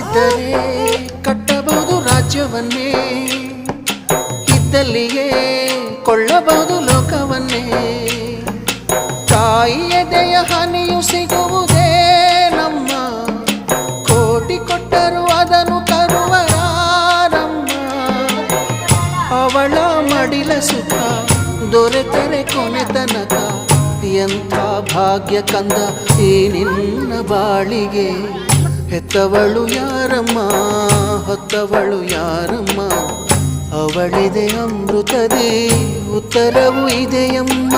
ಇದ್ದರೆ ಕಟ್ಟಬಹುದು ರಾಜ್ಯವನ್ನೇ, ಇದ್ದಲ್ಲಿಯೇ ಕೊಳ್ಳಬಹುದು ಲೋಕವನ್ನೇ. ತಾಯಿಯ ದಯ ಹನಿಯು ಸಿಗುವುದೇ ನಮ್ಮ, ಕೋಟಿ ಕೊಟ್ಟರು ಅದನ್ನು ತರುವ ಯಾರಮ್ಮ. ಅವಳ ಮಡಿಲ ಸುಖ ದೊರೆತರೆ ಕೊನೆ ತನಕ, ಎಂಥ ಭಾಗ್ಯ ಕಂದ ಈ ನಿನ್ನ ಬಾಳಿಗೆ. ಹೆತ್ತವಳು ಯಾರಮ್ಮ, ಹೊತ್ತವಳು ಯಾರಮ್ಮ, ಅವಳಿದೆ ಅಮೃತದೇ ಉತ್ತರವು ಇದೆಯಮ್ಮ.